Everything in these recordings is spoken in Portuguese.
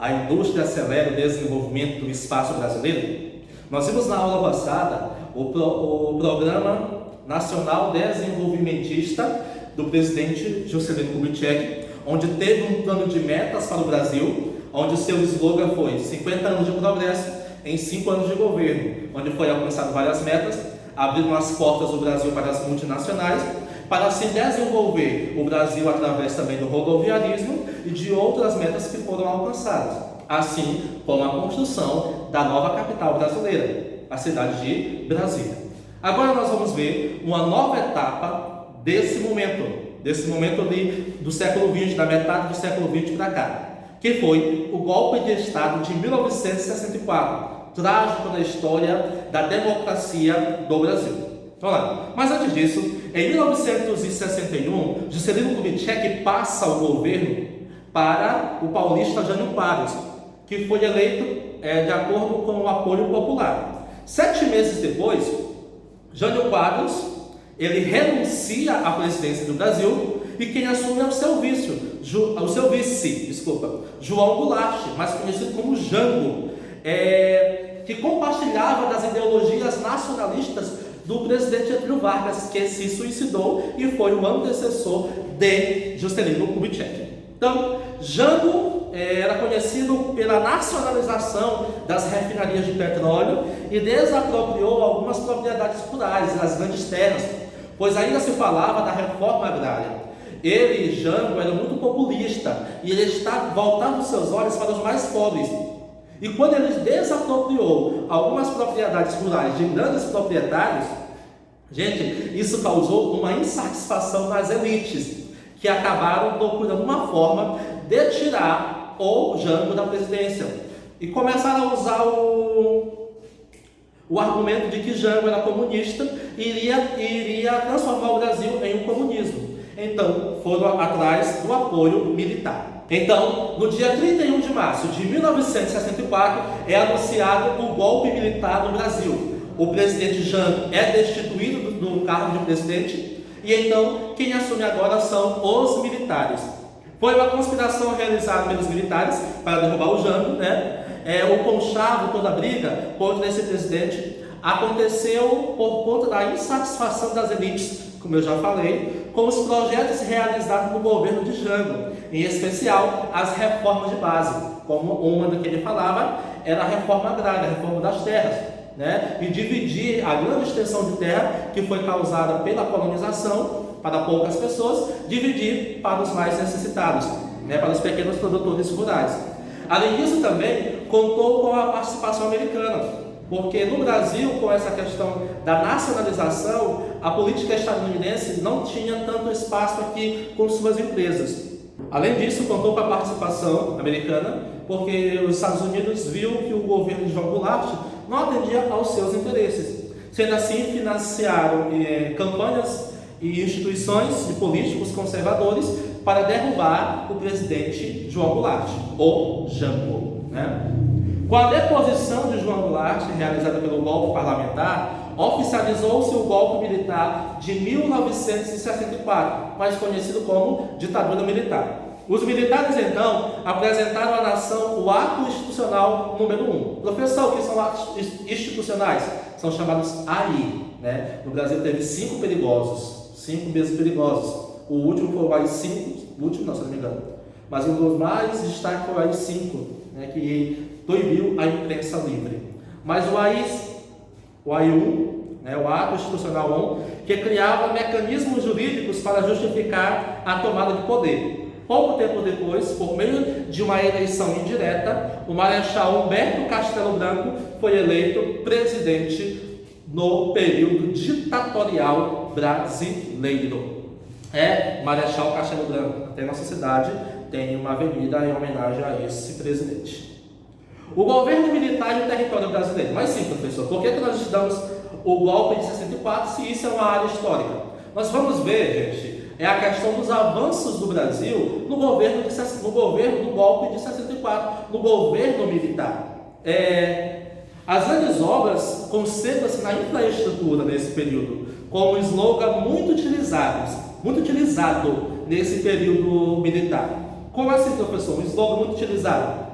a indústria acelera o desenvolvimento do espaço brasileiro? Nós vimos na aula passada o Programa Nacional Desenvolvimentista do presidente Juscelino Kubitschek, onde teve um plano de metas para o Brasil, onde seu slogan foi 50 anos de progresso em 5 anos de governo, onde foi alcançado várias metas, abriram as portas do Brasil para as multinacionais, para assim desenvolver o Brasil através também do rodoviarismo e de outras metas que foram alcançadas, assim como a construção da nova capital brasileira, a cidade de Brasília. Agora nós vamos ver uma nova etapa desse momento ali do século XX, da metade do século XX para cá, que foi o golpe de Estado de 1964, trágico na história da democracia do Brasil. Vamos lá. Mas antes disso, em 1961, Juscelino Kubitschek passa o governo para o paulista Jânio Quadros, que foi eleito de acordo com o apoio popular. 7 meses depois, Jânio Quadros ele renuncia à presidência do Brasil e quem assume é o seu vice, João Goulart, mais conhecido como Jango, que compartilhava das ideologias nacionalistas do presidente Getúlio Vargas, que se suicidou e foi o antecessor de Juscelino Kubitschek. Então, Jango era conhecido pela nacionalização das refinarias de petróleo e desapropriou algumas propriedades rurais nas grandes terras, pois ainda se falava da reforma agrária. Ele, Jango, era muito populista e ele voltava os seus olhos para os mais pobres. E quando ele desapropriou algumas propriedades rurais de grandes proprietários, gente, isso causou uma insatisfação nas elites, que acabaram procurando uma forma de tirar o Jango da presidência. E começaram a usar o argumento de que Jango era comunista e iria transformar o Brasil em um comunismo. Então, foram atrás do apoio militar. Então, no dia 31 de março de 1964, é anunciado o golpe militar no Brasil. O presidente Jango é destituído do cargo de presidente e então quem assume agora são os militares. Foi uma conspiração realizada pelos militares para derrubar o Jango, o conchavo, toda a briga contra esse presidente aconteceu por conta da insatisfação das elites, como eu já falei, com os projetos realizados no governo de Jango, em especial as reformas de base, como uma do que ele falava era a reforma agrária, a reforma das terras, e dividir a grande extensão de terra que foi causada pela colonização para poucas pessoas, dividir para os mais necessitados, para os pequenos produtores rurais. Além disso, também contou com a participação americana, porque no Brasil, com essa questão da nacionalização, a política estadunidense não tinha tanto espaço aqui com suas empresas. Além disso, contou com a participação americana, porque os Estados Unidos viu que o governo de João Goulart não atendia aos seus interesses. Sendo assim, financiaram campanhas e instituições de políticos conservadores para derrubar o presidente João Goulart, ou Jango. Com a deposição de João Goulart, realizada pelo golpe parlamentar, oficializou-se o golpe militar de 1964, mais conhecido como ditadura militar. Os militares, então, apresentaram à nação o ato institucional número 1. Professor, o que são atos institucionais? São chamados AI. No Brasil teve 5 perigosos, 5 mesmo perigosos. O último foi o AI-5, o último não, se não me engano. Mas um dos mais destaques foi o AI-5, que proibiu a imprensa livre. Mas o AI-1, o ato institucional 1, que criava mecanismos jurídicos para justificar a tomada de poder. Pouco tempo depois, por meio de uma eleição indireta, o Marechal Humberto Castelo Branco foi eleito presidente no período ditatorial brasileiro. Marechal Castelo Branco. Até nossa cidade tem uma avenida em homenagem a esse presidente. O governo militar e o território brasileiro. Mas sim, professor, por que nós estudamos o golpe de 64 se isso é uma área histórica? Nós vamos ver, gente, a questão dos avanços do Brasil no governo do golpe de 64, no governo militar. As grandes obras concentram-se na infraestrutura nesse período, como slogan muito utilizado nesse período militar. Como assim, professor? Um slogan muito utilizado.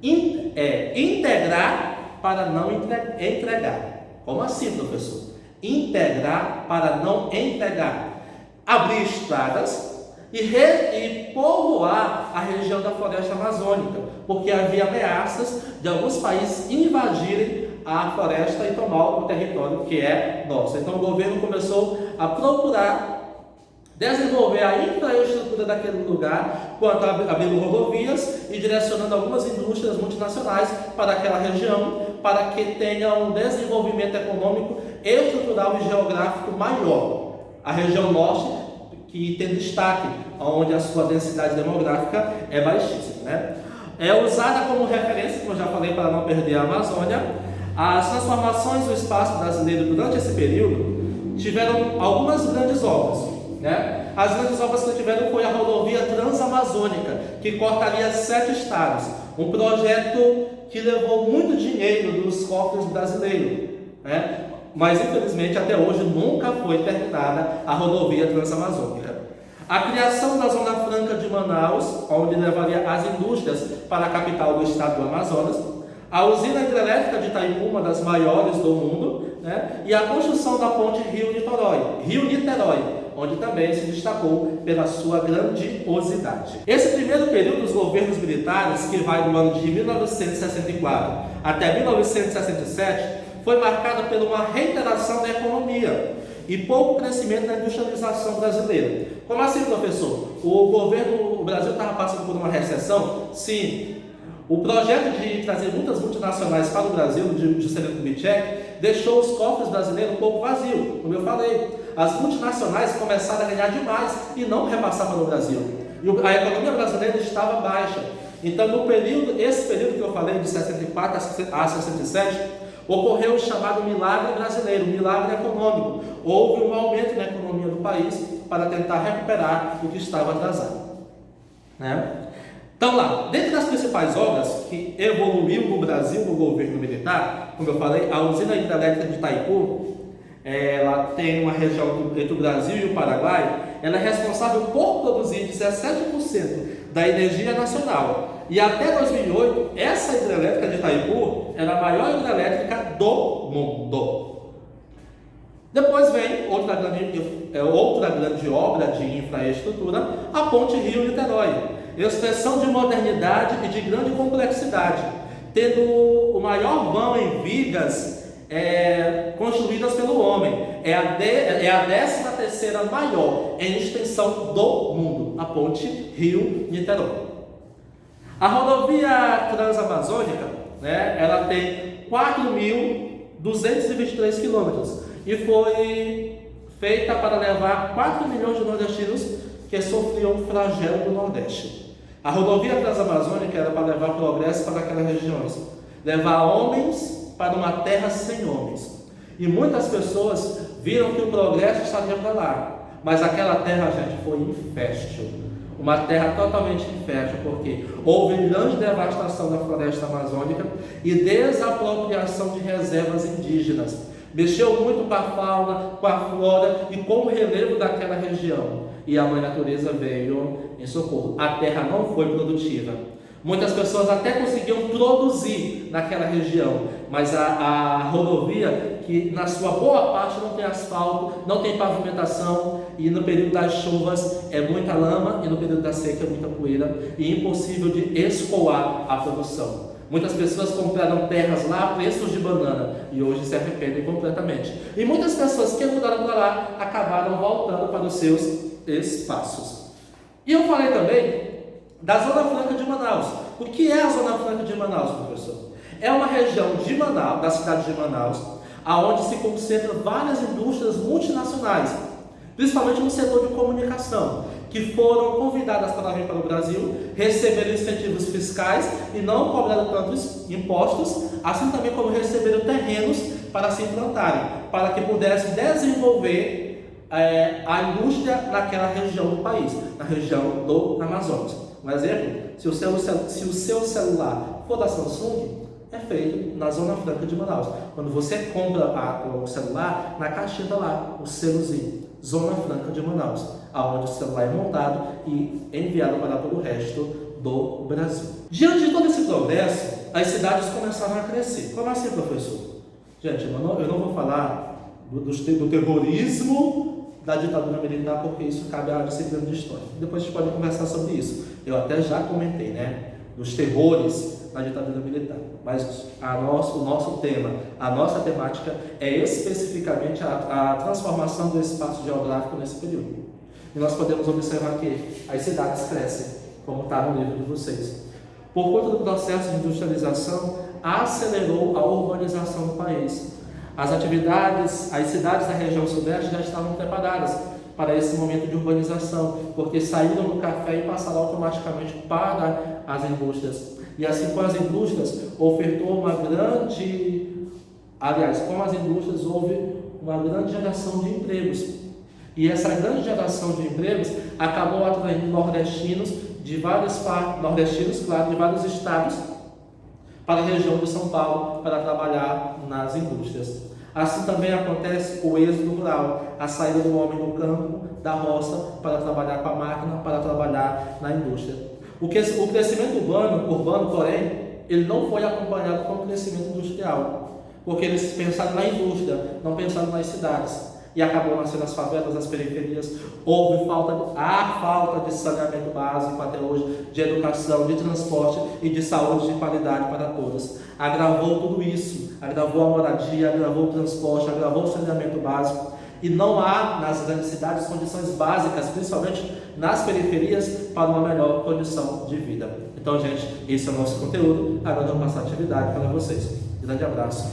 Integrar para não entregar. Como assim, professor? Integrar para não entregar. Abrir estradas e povoar a região da floresta amazônica, porque havia ameaças de alguns países invadirem a floresta e tomar o território que é nosso. Então o governo começou a procurar desenvolver a infraestrutura daquele lugar, quanto abrindo rodovias e direcionando algumas indústrias multinacionais para aquela região, para que tenha um desenvolvimento econômico, estrutural e geográfico maior. A região norte, que tem destaque, onde a sua densidade demográfica é baixíssima, né? É usada como referência, como eu já falei, para não perder a Amazônia. As transformações do espaço brasileiro durante esse período tiveram algumas grandes obras, né? As grandes obras que tiveram foi a rodovia Transamazônica, que cortaria 7 estados. Um projeto que levou muito dinheiro dos cofres brasileiros, né? Mas infelizmente até hoje nunca foi terminada a rodovia Transamazônica. A criação da Zona Franca de Manaus, onde levaria as indústrias para a capital do estado do Amazonas, a usina hidrelétrica de Itaipu, uma das maiores do mundo, né? E a construção da ponte Rio-Niterói, onde também se destacou pela sua grandiosidade. Esse primeiro período dos governos militares, que vai do ano de 1964 até 1967, foi marcada por uma reiteração da economia e pouco crescimento na industrialização brasileira. Como assim, professor? O Brasil estava passando por uma recessão? Sim. O projeto de trazer muitas multinacionais para o Brasil, de Juscelino Kubitschek, deixou os cofres brasileiros um pouco vazios. Como eu falei, as multinacionais começaram a ganhar demais e não repassar para o Brasil. E a economia brasileira estava baixa. Então, esse período que eu falei, de 64 a 67, ocorreu o chamado milagre brasileiro, milagre econômico. Houve um aumento na economia do país para tentar recuperar o que estava atrasado, né? Então lá, dentre as principais obras que evoluiu no Brasil no governo militar, como eu falei, a usina hidrelétrica de Itaipu, ela tem uma região entre o Brasil e o Paraguai, ela é responsável por produzir 17% da energia nacional. E até 2008, essa hidrelétrica de Itaipu era a maior hidrelétrica do mundo. Depois vem outra grande obra de infraestrutura, a ponte Rio-Niterói, expressão de modernidade e de grande complexidade, tendo o maior vão em vigas construídas pelo homem. É a 13ª maior em extensão do mundo, a ponte Rio-Niterói. A rodovia Transamazônica, né, ela tem 4.223 quilômetros e foi feita para levar 4 milhões de nordestinos que sofriam o flagelo do Nordeste. A rodovia Transamazônica era para levar progresso para aquelas regiões, levar homens para uma terra sem homens. E muitas pessoas viram que o progresso estaria para lá, mas aquela terra, gente, foi infértil. Uma terra totalmente infértil, porque houve grande devastação da floresta amazônica e desapropriação de reservas indígenas. Mexeu muito com a fauna, com a flora e com o relevo daquela região. E a Mãe Natureza veio em socorro. A terra não foi produtiva. Muitas pessoas até conseguiam produzir naquela região, mas a rodovia, que na sua boa parte não tem asfalto, não tem pavimentação, e no período das chuvas é muita lama, e no período da seca é muita poeira, e impossível de escoar a produção. Muitas pessoas compraram terras lá a preços de banana, e hoje se arrependem completamente. E muitas pessoas que mudaram para lá acabaram voltando para os seus espaços. E eu falei também da Zona Franca de Manaus. O que é a Zona Franca de Manaus, professor? É uma região de Manaus, da cidade de Manaus, aonde se concentram várias indústrias multinacionais, principalmente no setor de comunicação, que foram convidadas para vir para o Brasil, receberam incentivos fiscais e não cobraram tantos impostos, assim também como receberam terrenos para se implantarem, para que pudessem desenvolver a indústria naquela região do país, na região do Amazonas. Um exemplo, se o seu celular for da Samsung, é feito na Zona Franca de Manaus. Quando você compra o celular, na caixinha está lá o selozinho, Zona Franca de Manaus, aonde o celular é montado e enviado para todo o resto do Brasil. Diante de todo esse progresso, as cidades começaram a crescer. Como assim, professor? Gente, eu não vou falar do terrorismo da ditadura militar, porque isso cabe à disciplina de história. Depois a gente pode conversar sobre isso. Eu até já comentei, né? Dos terrores da ditadura militar. Mas o nosso tema, a nossa temática é especificamente a transformação do espaço geográfico nesse período. E nós podemos observar que as cidades crescem, como está no livro de vocês. Por conta do processo de industrialização, acelerou a urbanização do país. As cidades da região sudeste já estavam preparadas para esse momento de urbanização, porque saíram do café e passaram automaticamente para as indústrias. E assim, com as indústrias, houve uma grande geração de empregos. E essa grande geração de empregos acabou atraindo nordestinos, de vários estados, para a região de São Paulo, para trabalhar nas indústrias. Assim também acontece o êxodo rural, a saída do homem do campo, da roça, para trabalhar com a máquina, para trabalhar na indústria. O crescimento urbano, porém, ele não foi acompanhado com o crescimento industrial, porque eles pensaram na indústria, não pensaram nas cidades. E acabou nascendo as favelas, as periferias. Houve falta de saneamento básico até hoje, de educação, de transporte e de saúde de qualidade para todas. Agravou tudo isso, agravou a moradia, agravou o transporte, agravou o saneamento básico. E não há nas grandes cidades condições básicas, principalmente nas periferias, para uma melhor condição de vida. Então, gente, esse é o nosso conteúdo. Agora eu vou passar a atividade para vocês. Grande abraço.